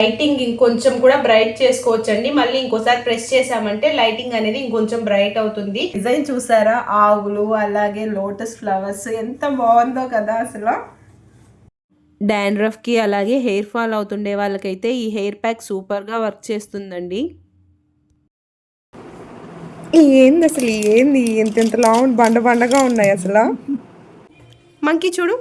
Lighting ఇంకొంచెం కూడా bright చేసుకోవచ్చండి. మళ్ళీ ఇంకోసారి ప్రెస్ చేసామంటే లైటింగ్ అనేది ఇంకొంచెం బ్రైట్ అవుతుంది. డిజైన్ చూసారా, ఆవులు అలాగే లోటస్ ఫ్లవర్స్ ఎంత బాగుందో కదా అసలు. డాండ్రఫ్కి అలాగే హెయిర్ ఫాల్ అవుతుండే వాళ్ళకైతే ఈ హెయిర్ ప్యాక్ సూపర్గా వర్క్ చేస్తుందండి. ఏంది అసలు, ఏంది ఎంత ఎంత లావు బండ బండగా ఉన్నాయి అసలు. మంకీ చూడు.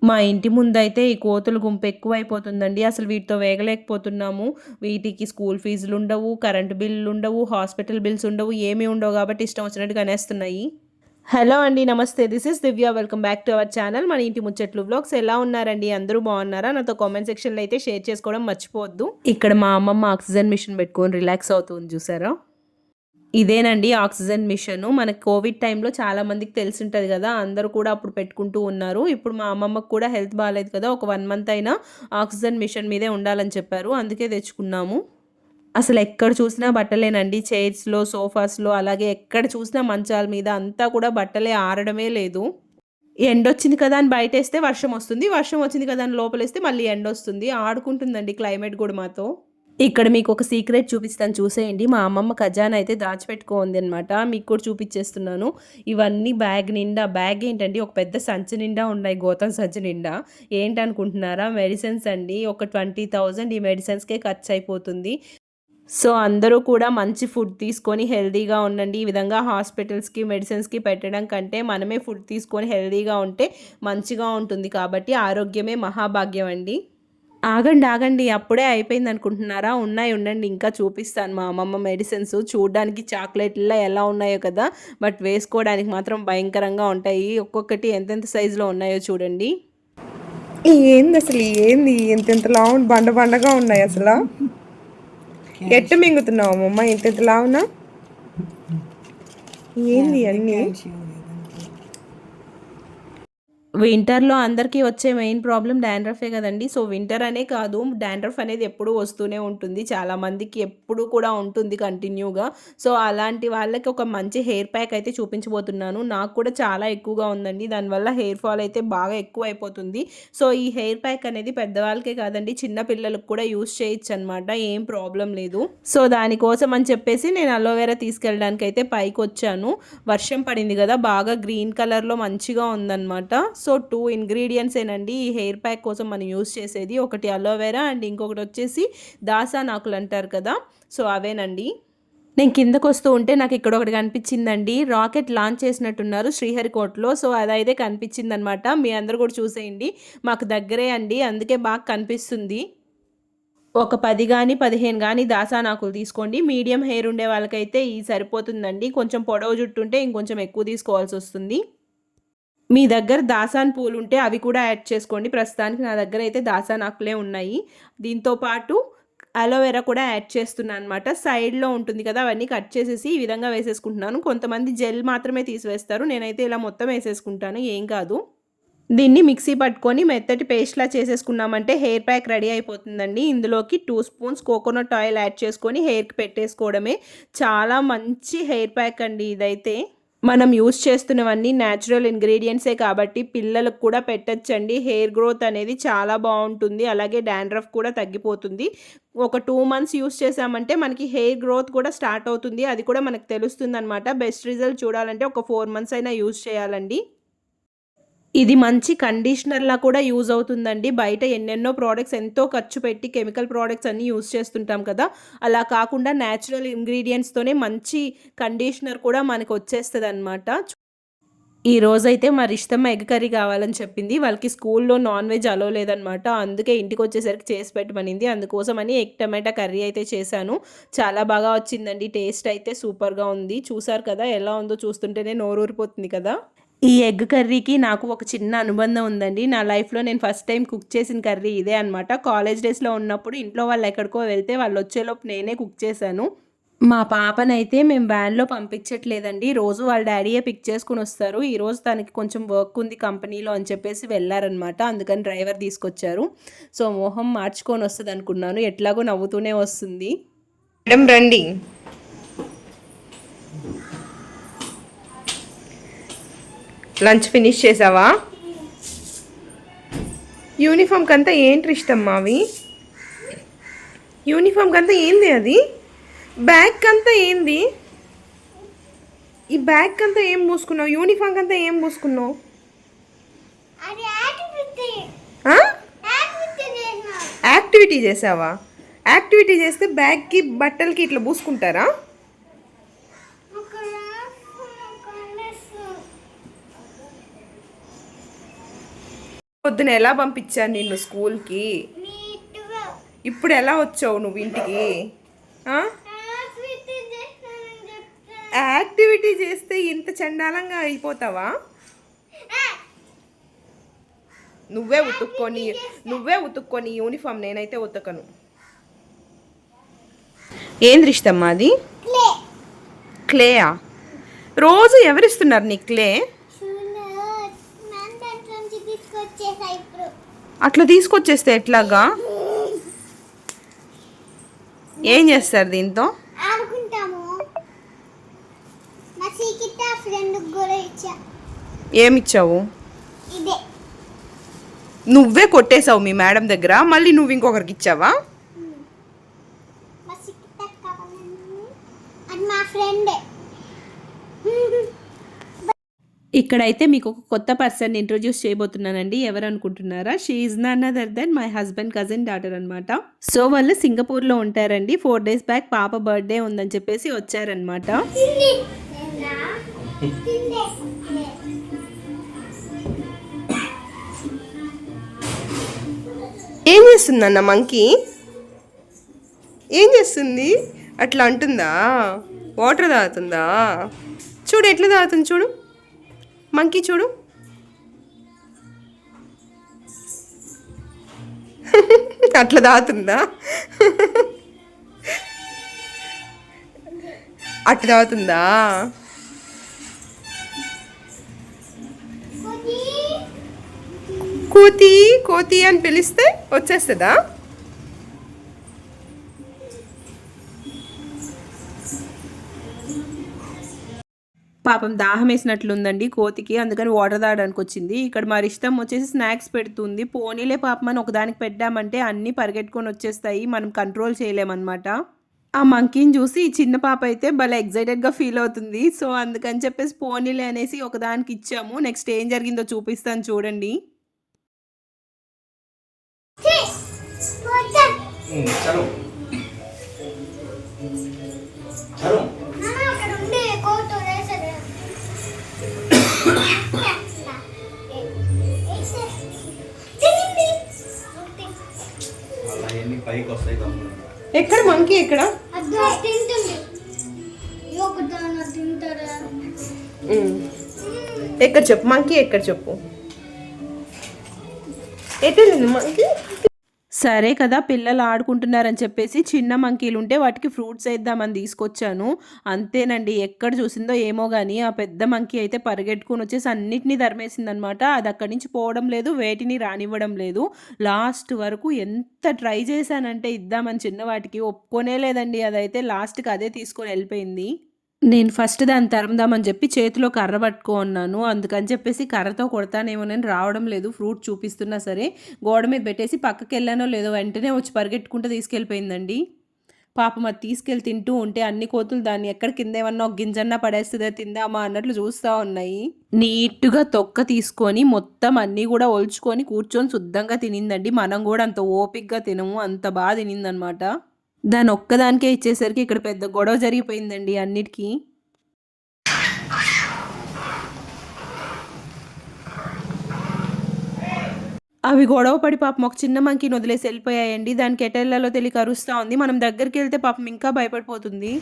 మా ఇంటి ముందైతే ఈ కోతుల గుంపు ఎక్కువైపోతుందండి. అసలు వీటితో వేగలేకపోతున్నాము. వీటికి స్కూల్ ఫీజులు ఉండవు, కరెంటు బిల్లులు ఉండవు, హాస్పిటల్ బిల్స్ ఉండవు, ఏమీ ఉండవు కాబట్టి ఇష్టం వచ్చినట్టుగా అనేస్తున్నాయి. హలో అండి, నమస్తే. This is Divya. Welcome back to our channel మన ఇంటి ముచ్చట్లు వ్లాగ్స్. ఎలా ఉన్నారండి? అందరూ బాగున్నారా? నాతో కామెంట్ సెక్షన్లో అయితే షేర్ చేసుకోవడం మర్చిపోవద్దు. ఇక్కడ మా అమ్మమ్మ ఆక్సిజన్ మిషన్ పెట్టుకొని రిలాక్స్ అవుతుంది చూసారా. ఇదేనండి ఆక్సిజన్ మిషన్. మనకి కోవిడ్ టైంలో చాలా మందికి తెలిసి ఉంటుంది కదా, అందరూ కూడా అప్పుడు పెట్టుకుంటూ ఉన్నారు. ఇప్పుడు మా అమ్మమ్మకు కూడా హెల్త్ బాగాలేదు కదా, ఒక 1 మంత్ అయినా ఆక్సిజన్ మిషన్ మీదే ఉండాలని చెప్పారు, అందుకే తెచ్చుకున్నాము. అసలు ఎక్కడ చూసినా బట్టలేనండి. చైర్స్లో, సోఫాస్లో, అలాగే ఎక్కడ చూసినా మంచాల మీద అంతా కూడా బట్టలే, ఆరడమే లేదు. ఎండొచ్చింది కదా అని బయటేస్తే వర్షం వస్తుంది, వర్షం వచ్చింది కదా అని లోపలేస్తే మళ్ళీ ఎండొస్తుంది. ఆడుకుంటుందండి క్లైమేట్ కూడా మాతో. ఇక్కడ మీకు ఒక సీక్రెట్ చూపిస్తాను, చూసేయండి. మా అమ్మమ్మ ఖజానా అయితే దాచిపెట్టుకోంది అనమాట. మీకు కూడా చూపించేస్తున్నాను. ఇవన్నీ బ్యాగ్ నిండా, బ్యాగ్ ఏంటండి ఒక పెద్ద సంచి నిండా ఉన్నాయి, గోతం సంచి నిండా. ఏంటనుకుంటున్నారా? మెడిసిన్స్ అండి. ఒక 20,000 ఈ మెడిసిన్స్కే ఖర్చు అయిపోతుంది. సో అందరూ కూడా మంచి ఫుడ్ తీసుకొని హెల్తీగా ఉండండి. ఈ విధంగా హాస్పిటల్స్కి, మెడిసిన్స్కి పెట్టడం కంటే మనమే ఫుడ్ తీసుకొని హెల్తీగా ఉంటే మంచిగా ఉంటుంది. కాబట్టి ఆరోగ్యమే మహాభాగ్యం అండి. ఆగండి, ఆగండి, అప్పుడే అయిపోయింది అనుకుంటున్నారా? ఉన్నాయి, ఉండండి, ఇంకా చూపిస్తాను మా అమ్మమ్మ మెడిసిన్స్. చూడడానికి చాక్లెట్లా ఎలా ఉన్నాయో కదా, బట్ వేసుకోవడానికి మాత్రం భయంకరంగా ఉంటాయి. ఒక్కొక్కటి ఎంతెంత సైజులో ఉన్నాయో చూడండి. ఏంది అసలు, ఏంది ఎంత ఎంత లావు బండ బండగా ఉన్నాయి అసలు. ఎట్ట మింగుతున్నావు అమ్మమ్మ ఎంత ఎంత లావునా? ఏంది అన్నీ? వింటర్లో అందరికీ వచ్చే మెయిన్ ప్రాబ్లం డాండ్రఫే కదండి. సో వింటర్ అనే కాదు, డాండ్రఫ్ అనేది ఎప్పుడూ వస్తూనే ఉంటుంది. చాలామందికి ఎప్పుడు కూడా ఉంటుంది కంటిన్యూగా. సో అలాంటి వాళ్ళకి ఒక మంచి హెయిర్ ప్యాక్ అయితే చూపించబోతున్నాను. నాకు కూడా చాలా ఎక్కువగా ఉందండి, దానివల్ల హెయిర్ ఫాల్ అయితే బాగా ఎక్కువ అయిపోతుంది. సో ఈ హెయిర్ ప్యాక్ అనేది పెద్దవాళ్ళకే కాదండి, చిన్న పిల్లలకు కూడా యూస్ చేయొచ్చు అనమాట, ఏం ప్రాబ్లం లేదు. సో దానికోసం అని చెప్పేసి నేను అలోవెరా తీసుకెళ్ళడానికి అయితే పైకి వచ్చాను. వర్షం పడింది కదా, బాగా గ్రీన్ కలర్లో మంచిగా ఉందన్నమాట. సో 2 ఇంగ్రీడియంట్స్ ఏనండి ఈ హెయిర్ ప్యాక్ కోసం మనం యూస్ చేసేది. ఒకటి అలోవెరా అండ్ ఇంకొకటి వచ్చేసి దాసానాకులు అంటారు కదా, సో అవేనండి. నేను కిందకు వస్తూ ఉంటే నాకు ఇక్కడ ఒకటి కనిపించిందండి. రాకెట్ లాంచ్ చేసినట్టున్నారు శ్రీహరికోటలో. సో అదైతే కనిపించింది అనమాట. మీ అందరు కూడా చూసేయండి, మాకు దగ్గరే అండి, అందుకే బాగా కనిపిస్తుంది. ఒక 10 కానీ 15 కానీ దాసానాకులు తీసుకోండి. మీడియం హెయిర్ ఉండే వాళ్ళకైతే ఇది సరిపోతుందండి. కొంచెం పొడవు జుట్టు ఉంటే ఇంకొంచెం ఎక్కువ తీసుకోవాల్సి వస్తుంది. మీ దగ్గర దాసాన్ పూలు ఉంటే అవి కూడా యాడ్ చేసుకోండి. ప్రస్తుతానికి నా దగ్గర అయితే దాసాన్ ఆకులే ఉన్నాయి. దీంతో పాటు అలోవెరా కూడా యాడ్ చేస్తున్నాను అనమాట. సైడ్లో ఉంటుంది కదా, అవన్నీ కట్ చేసేసి ఈ విధంగా వేసేసుకుంటున్నాను. కొంతమంది జెల్ మాత్రమే తీసివేస్తారు, నేనైతే ఇలా మొత్తం వేసేసుకుంటాను, ఏం కాదు. దీన్ని మిక్సీ పట్టుకొని మెత్తటి పేస్ట్లా చేసేసుకున్నామంటే హెయిర్ ప్యాక్ రెడీ అయిపోతుందండి. ఇందులోకి 2 స్పూన్స్ కోకోనట్ ఆయిల్ యాడ్ చేసుకొని హెయిర్కి పెట్టేసుకోవడమే. చాలా మంచి హెయిర్ ప్యాక్ అండి ఇదైతే. మనం యూస్ చేస్తున్నవన్నీ న్యాచురల్ ఇంగ్రీడియంట్సే కాబట్టి పిల్లలకు కూడా పెట్టచ్చండి. హెయిర్ గ్రోత్ అనేది చాలా బాగుంటుంది, అలాగే డాండ్రఫ్ కూడా తగ్గిపోతుంది. ఒక 2 మంత్స్ యూస్ చేసామంటే మనకి హెయిర్ గ్రోత్ కూడా స్టార్ట్ అవుతుంది, అది కూడా మనకు తెలుస్తుంది అనమాట. బెస్ట్ రిజల్ట్ చూడాలంటే ఒక 4 మంత్స్ అయినా యూస్ చేయాలండి. ఇది మంచి కండిషనర్లా కూడా యూజ్ అవుతుందండి. బయట ఎన్నెన్నో ప్రోడక్ట్స్ ఎంతో ఖర్చు పెట్టి కెమికల్ ప్రోడక్ట్స్ అన్నీ యూజ్ చేస్తుంటాం కదా, అలా కాకుండా న్యాచురల్ ఇంగ్రీడియంట్స్తోనే మంచి కండిషనర్ కూడా మనకు వచ్చేస్తుంది అనమాట. ఈ రోజైతే మా రిష్టమ్మ ఎగ్ కర్రీ కావాలని చెప్పింది. వాళ్ళకి స్కూల్లో నాన్ వెజ్ అలో లేదనమాట, అందుకే ఇంటికి వచ్చేసరికి చేసి పెట్టమనింది. అందుకోసమని ఎగ్ టమాటా కర్రీ అయితే చేశాను. చాలా బాగా వచ్చిందండి, టేస్ట్ అయితే సూపర్గా ఉంది. చూసారు కదా ఎలా ఉందో, చూస్తుంటేనే నోరూరిపోతుంది కదా. ఈ ఎగ్ కర్రీకి నాకు ఒక చిన్న అనుబంధం ఉందండి. నా లైఫ్లో నేను ఫస్ట్ టైం కుక్ చేసిన కర్రీ ఇదే అనమాట. కాలేజ్ డేస్లో ఉన్నప్పుడు ఇంట్లో వాళ్ళు ఎక్కడికో వెళ్తే వాళ్ళు వచ్చేలోపు నేనే కుక్ చేశాను. మా పాపనైతే మేము వ్యాన్లో పంపించట్లేదండి, రోజు వాళ్ళ డాడీయే పిక్ చేసుకుని వస్తారు. ఈరోజు తనకి కొంచెం వర్క్ ఉంది కంపెనీలో అని చెప్పేసి వెళ్ళారనమాట, అందుకని డ్రైవర్ తీసుకొచ్చారు. సో మొహం మార్చుకొని వస్తుంది అనుకున్నాను, ఎట్లాగో నవ్వుతూనే వస్తుంది. మేడం రండి. లంచ్ ఫినిష్ చేసావా? యూనిఫామ్కి అంతా ఏంటి ఇష్టం అవి? యూనిఫామ్కి అంతా ఏంది అది? బ్యాగ్ అంతా ఏంది? ఈ బ్యాగ్ అంతా ఏం పూసుకున్నావు? యూనిఫామ్కి అంతా ఏం పూసుకున్నావు? ఆ? యాక్టివిటీ చేసావా? యాక్టివిటీ చేస్తే బ్యాగ్కి బట్టలకి ఇట్లా పూసుకుంటారా? పొద్దున ఎలా పంపించాను నిన్ను స్కూల్కి? ఇప్పుడు ఎలా వచ్చావు నువ్వు ఇంటికి? ఆ? యాక్టివిటీ చేస్తే ఇంత చండాలంగా అయిపోతావా? నువ్వే ఉతుక్కొని యూనిఫామ్, నేనైతే ఉతకను. ఏంది ఇష్టమ్మా అది? క్లేయా? రోజు ఎవరిస్తున్నారు నీకు క్లే? అట్లా తీసుకొచ్చేస్తే ఎట్లాగా? ఏం చేస్తారు దీంతో? ఏమిచ్చావు? నువ్వే కొట్టేశావు మీ మేడం దగ్గర, మళ్ళీ నువ్వు ఇంకొకరికి ఇచ్చావా? ఇక్కడైతే మీకు ఒక కొత్త పర్సన్ ఇంట్రొడ్యూస్ చేయబోతున్నానండి. ఎవరు అనుకుంటున్నారా? She is none other than my husband cousin daughter అనమాట. సో వాళ్ళు సింగపూర్లో ఉంటారండి. 4 days బ్యాక్ పాప బర్త్డే ఉందని చెప్పేసి వచ్చారనమాట. ఏం చేస్తుందన్న మంకీ? ఏం చేస్తుంది? అట్లా అంటుందా? వాటర్ తాగుతుందా? చూడు ఎట్లా తాగుతుంది చూడు. మంకీ చూడు. అట్లా తాగుతుందా? అట్లా తాగుతుందా? కోతి కోతి అని పిలిస్తే వచ్చేస్తుందా? పాపం దాహం వేసినట్లుందండి కోతికి, అందుకని వాటర్ తాగడానికి వచ్చింది. ఇక్కడ మరి ఇష్టం వచ్చేసి స్నాక్స్ పెడుతుంది. పోనీలే పాపం అని ఒకదానికి పెట్టామంటే అన్నీ పరిగెట్టుకొని వచ్చేస్తాయి, మనం కంట్రోల్ చేయలేమన్నమాట. ఆ మంకీని చూసి ఈ చిన్న పాప అయితే భలే ఎక్సైటెడ్గా ఫీల్ అవుతుంది. సో అందుకని చెప్పేసి పోనీలే అనేసి ఒకదానికి ఇచ్చాము. నెక్స్ట్ ఏం జరిగిందో చూపిస్తాను చూడండి. ఎక్కడ మంకీ ఎక్కడ? ఎక్కడ చెప్పు మంకీ, ఎక్కడ చెప్పు. ఎటు మంకీ? సరే కదా పిల్లలు ఆడుకుంటున్నారని చెప్పేసి చిన్న మంకీలు ఉంటే వాటికి ఫ్రూట్స్ వేద్దామని తీసుకొచ్చాను. అంతేనండి, ఎక్కడ చూసిందో ఏమో కానీ ఆ పెద్ద మంకీ అయితే పరిగెట్టుకుని వచ్చేసి అన్నిటినీ ధర్మేసిందనమాట. అది అక్కడి నుంచి పోవడం లేదు, వేటిని రానివ్వడం లేదు. లాస్ట్ వరకు ఎంత ట్రై చేశానంటే ఇద్దామని చిన్న వాటికి ఒప్పుకోనే లేదండి. అదైతే లాస్ట్కి అదే తీసుకొని వెళ్ళిపోయింది. నేను ఫస్ట్ దాన్ని తరుముదామని చెప్పి చేతిలో కర్ర పట్టుకో ఉన్నాను. అందుకని చెప్పేసి కర్రతో కొడతానేమోనని రావడం లేదు. ఫ్రూట్ చూపిస్తున్నా సరే గోడ మీద పెట్టేసి పక్కకి వెళ్ళానో లేదో వెంటనే వచ్చి పరిగెట్టుకుంటూ తీసుకెళ్ళిపోయిందండి. పాపం అది తీసుకెళ్ళి తింటూ ఉంటే అన్ని కోతులు దాన్ని ఎక్కడ కింద ఏమన్నా ఒక గింజన్నా పడేస్తుందో తిందామా అన్నట్లు చూస్తూ ఉన్నాయి. నీట్గా తొక్క తీసుకొని మొత్తం అన్నీ కూడా ఒలుచుకొని కూర్చొని శుద్ధంగా తినిందండి. మనం కూడా అంత ఓపిక్గా తినము, అంత బాగా తినిందనమాట. దాని ఒక్కదానికే ఇచ్చేసరికి ఇక్కడ పెద్ద గొడవ జరిగిపోయిందండి అన్నిటికీ. అవి గొడవ పడి పాపం ఒక చిన్న మంకీని వదిలేసి వెళ్ళిపోయాయండి. దానికి ఎటెళ్లలో తెలియక అరుస్తూ ఉంది. మనం దగ్గరికి వెళ్తే పాపం ఇంకా భయపడిపోతుంది.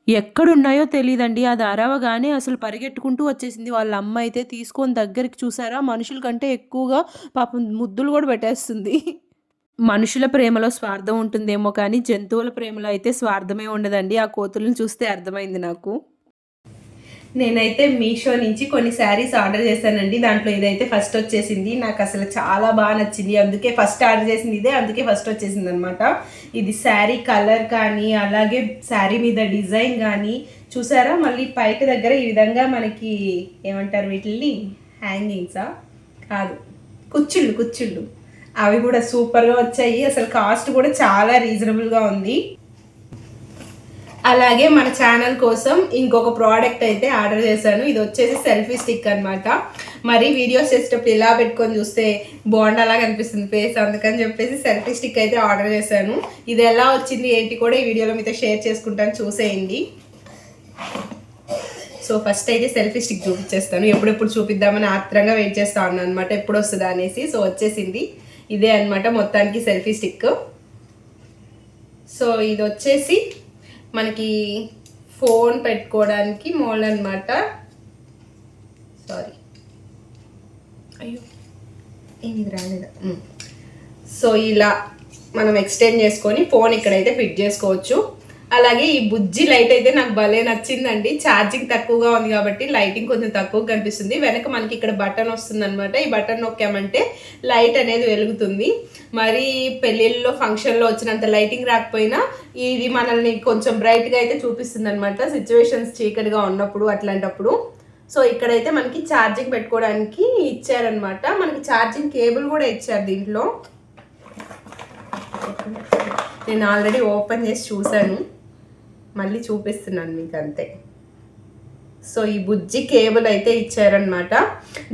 ఎక్కడున్నాయో తెలీదండి. అది అరవగానే అసలు పరిగెట్టుకుంటూ వచ్చేసింది. వాళ్ళ అమ్మ అయితే తీసుకొని దగ్గరికి చూసారా, మనుషుల కంటే ఎక్కువగా పాపం ముద్దులు కూడా పెట్టేస్తుంది. మనుషుల ప్రేమలో స్వార్థం ఉంటుందేమో కానీ జంతువుల ప్రేమలో అయితే స్వార్థమే ఉండదండి. ఆ కోతులను చూస్తే అర్థమైంది నాకు. నేనైతే మీషో నుంచి కొన్ని శారీస్ ఆర్డర్ చేశానండి. దాంట్లో ఇదైతే ఫస్ట్ వచ్చేసింది. నాకు అసలు చాలా బాగా నచ్చింది, అందుకే ఫస్ట్ ఆర్డర్ చేసింది ఇదే, అందుకే ఫస్ట్ వచ్చేసింది అనమాట. ఇది శారీ కలర్ కానీ అలాగే శారీ మీద డిజైన్ కానీ చూసారా. మళ్ళీ పైట దగ్గర ఈ విధంగా మనకి ఏమంటారు వీటిని, హ్యాంగింగ్సా కాదు, కుచ్చిళ్ళు అవి కూడా సూపర్గా వచ్చాయి. అసలు కాస్ట్ కూడా చాలా రీజనబుల్గా ఉంది. అలాగే మన ఛానల్ కోసం ఇంకొక ప్రోడక్ట్ అయితే ఆర్డర్ చేశాను. ఇది వచ్చేసి సెల్ఫీ స్టిక్ అనమాట. మరి వీడియోస్ చేసేటప్పుడు ఇలా పెట్టుకొని చూస్తే బాగుండలాగా అనిపిస్తుంది ఫేస్, అందుకని చెప్పేసి సెల్ఫీ స్టిక్ అయితే ఆర్డర్ చేశాను. ఇది ఎలా వచ్చింది ఏంటి కూడా ఈ వీడియోలో మీతో షేర్ చేసుకుంటాను, చూసేయండి. సో ఫస్ట్ అయితే సెల్ఫీ స్టిక్ చూపించేస్తాను. ఎప్పుడెప్పుడు చూపిద్దామని ఆత్రంగా వెయిట్ చేస్తా ఉన్నాను అనమాట, ఎప్పుడు వస్తుందా అనేసి. సో వచ్చేసింది, ఇదే అనమాట మొత్తానికి సెల్ఫీ స్టిక్. సో ఇది వచ్చేసి మనకి ఫోన్ పెట్టుకోవడానికి మోల్డ్ అనమాట. సారీ, అయ్యో ఏమి రాలేదా. సో ఇలా మనం ఎక్స్టెండ్ చేసుకొని ఫోన్ ఇక్కడైతే ఫిట్ చేసుకోవచ్చు. అలాగే ఈ బుజ్జి లైట్ అయితే నాకు భలే నచ్చిందండి. ఛార్జింగ్ తక్కువగా ఉంది కాబట్టి లైటింగ్ కొంచెం తక్కువ కనిపిస్తుంది. వెనక మనకి ఇక్కడ బటన్ వస్తుంది అనమాట. ఈ బటన్ నొక్కామంటే లైట్ అనేది వెలుగుతుంది. మరి పెళ్ళిళ్ళలో ఫంక్షన్లో వచ్చినంత లైటింగ్ రాకపోయినా ఇది మనల్ని కొంచెం బ్రైట్గా అయితే చూపిస్తుంది అనమాట, సిచ్యువేషన్స్ చీకటిగా ఉన్నప్పుడు అట్లాంటప్పుడు. సో ఇక్కడైతే మనకి ఛార్జింగ్ పెట్టుకోవడానికి ఇచ్చారనమాట. మనకి ఛార్జింగ్ కేబుల్ కూడా ఇచ్చారు దీంట్లో. నేను ఆల్రెడీ ఓపెన్ చేసి చూశాను, మళ్ళీ చూపిస్తున్నాను మీకు అంతే. సో ఈ బుజ్జి కేబుల్ అయితే ఇచ్చారనమాట.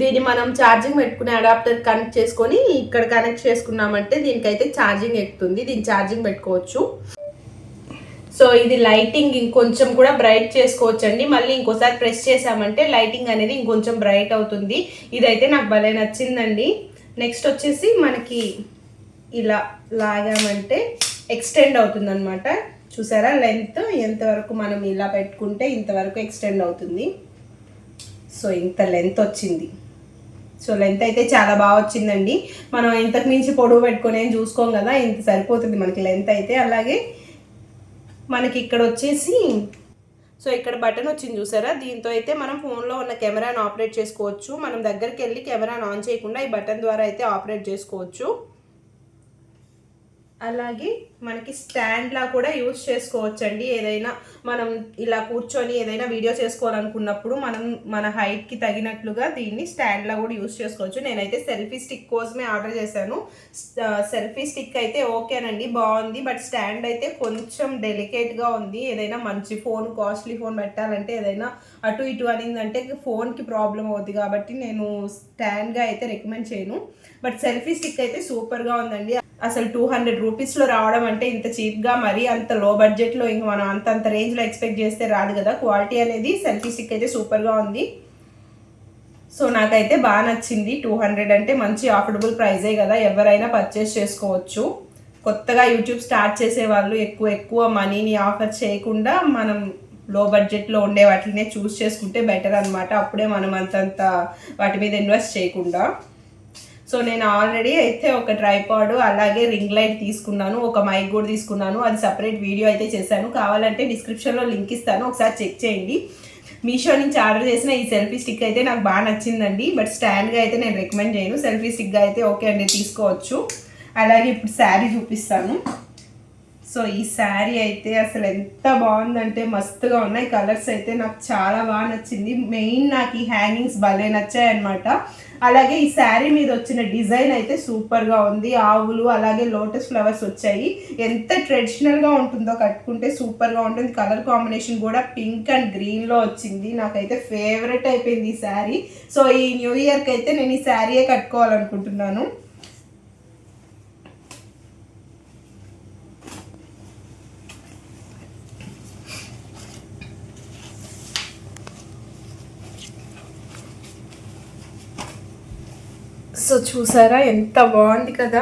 దీన్ని మనం ఛార్జింగ్ పెట్టుకునే అడాప్టర్ కనెక్ట్ చేసుకొని ఇక్కడ కనెక్ట్ చేసుకున్నామంటే దీనికైతే ఛార్జింగ్ ఎక్కుతుంది, దీన్ని ఛార్జింగ్ పెట్టుకోవచ్చు. సో ఇది లైటింగ్ ఇంకొంచెం కూడా బ్రైట్ చేసుకోవచ్చు అండి. మళ్ళీ ఇంకోసారి ప్రెస్ చేసామంటే లైటింగ్ అనేది ఇంకొంచెం బ్రైట్ అవుతుంది. ఇదైతే నాకు భలే నచ్చిందండి. నెక్స్ట్ వచ్చేసి మనకి ఇలా లాగామంటే ఎక్స్టెండ్ అవుతుంది అనమాట. చూసారా లెంత్ ఎంతవరకు మనం ఇలా పెట్టుకుంటే ఇంతవరకు ఎక్స్టెండ్ అవుతుంది. సో ఇంత లెంత్ వచ్చింది. సో లెంత్ అయితే చాలా బాగా వచ్చిందండి. మనం ఇంతకు మించి పొడవు పెట్టుకొని ఏం చూసుకోం కదా, ఇంత సరిపోతుంది మనకి లెంత్ అయితే. అలాగే మనకి ఇక్కడ వచ్చేసి సో ఇక్కడ బటన్ వచ్చింది చూసారా, దీంతో అయితే మనం ఫోన్లో ఉన్న కెమెరాను ఆపరేట్ చేసుకోవచ్చు. మనం దగ్గరికి వెళ్ళి కెమెరాను ఆన్ చేయకుండా ఈ బటన్ ద్వారా అయితే ఆపరేట్ చేసుకోవచ్చు. అలాగే మనకి స్టాండ్లా కూడా యూజ్ చేసుకోవచ్చండి. ఏదైనా మనం ఇలా కూర్చొని ఏదైనా వీడియో చేసుకోవాలనుకున్నప్పుడు మనం మన హైట్కి తగినట్లుగా దీన్ని స్టాండ్లా కూడా యూజ్ చేసుకోవచ్చు. నేనైతే సెల్ఫీ స్టిక్ కోసమే ఆర్డర్ చేశాను. సెల్ఫీ స్టిక్ అయితే ఓకేనండి, బాగుంది. బట్ స్టాండ్ అయితే కొంచెం డెలికేట్గా ఉంది. ఏదైనా మంచి ఫోన్, కాస్ట్లీ ఫోన్ పెట్టాలంటే ఏదైనా అటు ఇటు అనిందంటే ఫోన్కి ప్రాబ్లం అవుతుంది కాబట్టి నేను స్టాండ్గా అయితే రికమెండ్ చేయను. బట్ సెల్ఫీ స్టిక్ అయితే సూపర్గా ఉందండి. అసలు 200 రూపీస్లో రావడం అంటే ఇంత చీప్గా, మరీ అంత లో బడ్జెట్లో ఇంకా మనం అంత రేంజ్లో ఎక్స్పెక్ట్ చేస్తే రాదు కదా. క్వాలిటీ అనేది సెల్ఫీ స్టిక్ అయితే సూపర్గా ఉంది. సో నాకైతే బాగా నచ్చింది. 200 అంటే మంచి అఫోర్డబుల్ ప్రైజే కదా, ఎవరైనా పర్చేస్ చేసుకోవచ్చు. కొత్తగా యూట్యూబ్ స్టార్ట్ చేసే వాళ్ళు ఎక్కువ మనీని ఆఫర్ చేయకుండా మనం లో బడ్జెట్లో ఉండే వాటినే చూస్ చేసుకుంటే బెటర్ అనమాట. అప్పుడే మనం అంతంత వాటి మీద ఇన్వెస్ట్ చేయకుండా. సో నేను ఆల్రెడీ అయితే ఒక ట్రైపాడ్ అలాగే రింగ్ లైట్ తీసుకున్నాను, ఒక మైక్ కూడా తీసుకున్నాను. అది సపరేట్ వీడియో అయితే చేశాను, కావాలంటే డిస్క్రిప్షన్లో లింక్ ఇస్తాను, ఒకసారి చెక్ చేయండి. మీషో నుంచి ఆర్డర్ చేసిన ఈ సెల్ఫీ స్టిక్ అయితే నాకు బాగా నచ్చిందండి. బట్ స్టాండ్గా అయితే నేను రికమెండ్ చేయను, సెల్ఫీ స్టిక్గా అయితే ఓకే అండి, తీసుకోవచ్చు. అలాగే ఇప్పుడు శారీ చూపిస్తాను. సో ఈ శారీ అయితే అసలు ఎంత బాగుందంటే మస్తుగా ఉన్నాయి. కలర్స్ అయితే నాకు చాలా బాగా నచ్చింది. మెయిన్ నాకు ఈ హ్యాంగింగ్స్ భలే నచ్చాయి అనమాట. అలాగే ఈ శారీ మీద వచ్చిన డిజైన్ అయితే సూపర్గా ఉంది. ఆవులు అలాగే లోటస్ ఫ్లవర్స్ వచ్చాయి. ఎంత ట్రెడిషనల్గా ఉంటుందో కట్టుకుంటే సూపర్గా ఉంటుంది. కలర్ కాంబినేషన్ కూడా పింక్ అండ్ గ్రీన్లో వచ్చింది. నాకైతే ఫేవరెట్ అయిపోయింది ఈ శారీ. సో ఈ న్యూ ఇయర్కి అయితే నేను ఈ శారీయే కట్టుకోవాలనుకుంటున్నాను. సో చూసారా ఎంత బాగుంది కదా.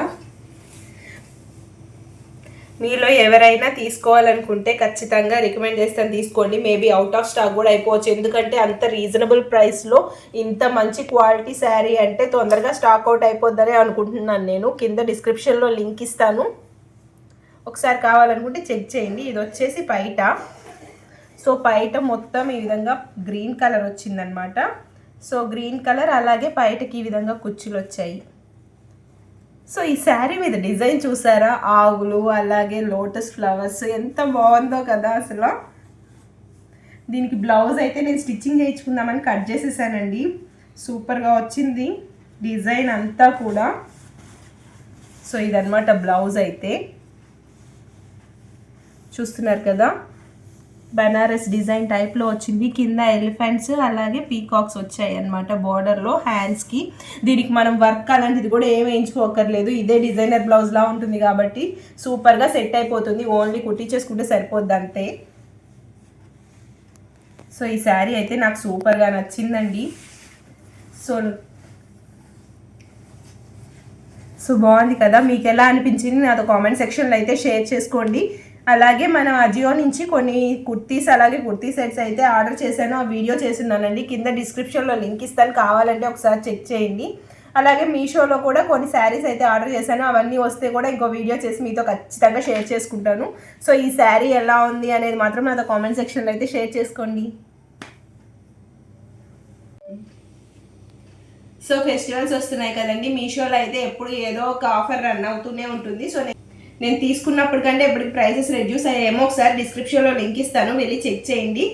మీలో ఎవరైనా తీసుకోవాలనుకుంటే ఖచ్చితంగా రికమెండ్ చేస్తాను, తీసుకోండి. మేబీ అవుట్ ఆఫ్ స్టాక్ కూడా అయిపోవచ్చు, ఎందుకంటే అంత రీజనబుల్ ప్రైస్లో ఇంత మంచి క్వాలిటీ శారీ అంటే తొందరగా స్టాక్ అవుట్ అయిపోద్దని అనుకుంటున్నాను నేను. కింద డిస్క్రిప్షన్లో లింక్ ఇస్తాను, ఒకసారి కావాలనుకుంటే చెక్ చేయండి. ఇది వచ్చేసి బయట. సో బయట మొత్తం ఈ విధంగా గ్రీన్ కలర్ వచ్చిందనమాట. సో గ్రీన్ కలర్ అలాగే బయటకి ఈ విధంగా కుచ్చులు వచ్చాయి. సో ఈ శారీ మీద డిజైన్ చూసారా, ఆవులు అలాగే లోటస్ ఫ్లవర్స్ ఎంత బాగుందో కదా అసలు. దీనికి బ్లౌజ్ అయితే నేను స్టిచ్చింగ్ చేయించుకుందామని కట్ చేసేసానండి. సూపర్గా వచ్చింది డిజైన్ అంతా కూడా. సో ఇదన్నమాట బ్లౌజ్ అయితే చూస్తున్నారు కదా, బనారస్ డిజైన్ టైప్లో వచ్చింది. కింద ఎలిఫెంట్స్ అలాగే పీకాక్స్ వచ్చాయి అన్నమాట బార్డర్లో హ్యాండ్స్కి. దీనికి మనం వర్క్ అలాంటిది కూడా ఏం వేయించుకోకర్లేదు, ఇదే డిజైనర్ బ్లౌజ్లా ఉంటుంది కాబట్టి సూపర్గా సెట్ అయిపోతుంది. ఓన్లీ కుట్టించేసుకుంటే సరిపోద్ది అంతే. సో ఈ శారీ అయితే నాకు సూపర్గా నచ్చిందండి. సో బాగుంది కదా, మీకు ఎలా అనిపించింది నాతో కామెంట్ సెక్షన్లో అయితే షేర్ చేసుకోండి. అలాగే మన అజియో నుంచి కొన్ని కుర్తీస్ అలాగే కుర్తీ సెట్స్ అయితే ఆర్డర్ చేశాను, ఆ వీడియో చేస్తున్నానండి. కింద డిస్క్రిప్షన్లో లింక్ ఇస్తాను, కావాలంటే ఒకసారి చెక్ చేయండి. అలాగే మీషోలో కూడా కొన్ని శారీస్ అయితే ఆర్డర్ చేశాను, అవన్నీ వస్తే కూడా ఇంకో వీడియో చేసి మీతో ఖచ్చితంగా షేర్ చేసుకుంటాను. సో ఈ శారీ ఎలా ఉంది అనేది మాత్రం నాతో కామెంట్ సెక్షన్లో అయితే షేర్ చేసుకోండి. సో ఫెస్టివల్స్ వస్తున్నాయి కదండి, మీషోలో అయితే ఎప్పుడు ఏదో ఒక ఆఫర్ రన్ అవుతూనే ఉంటుంది. సో నేను తీసుకున్నప్పుడు కంటే ఎప్పటికి ప్రైసెస్ రెడ్యూస్ అయ్యేమో ఒకసారి డిస్క్రిప్షన్లో లింక్ ఇస్తాను, వెళ్ళి చెక్ చేయండి.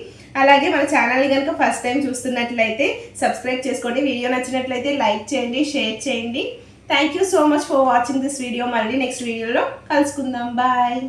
అలాగే మన ఛానల్ని కనుక ఫస్ట్ టైం చూస్తున్నట్లయితే సబ్స్క్రైబ్ చేసుకోండి. వీడియో నచ్చినట్లయితే లైక్ చేయండి, షేర్ చేయండి. Thank you so much for watching this video. మళ్ళీ నెక్స్ట్ వీడియోలో కలుసుకుందాం. బాయ్.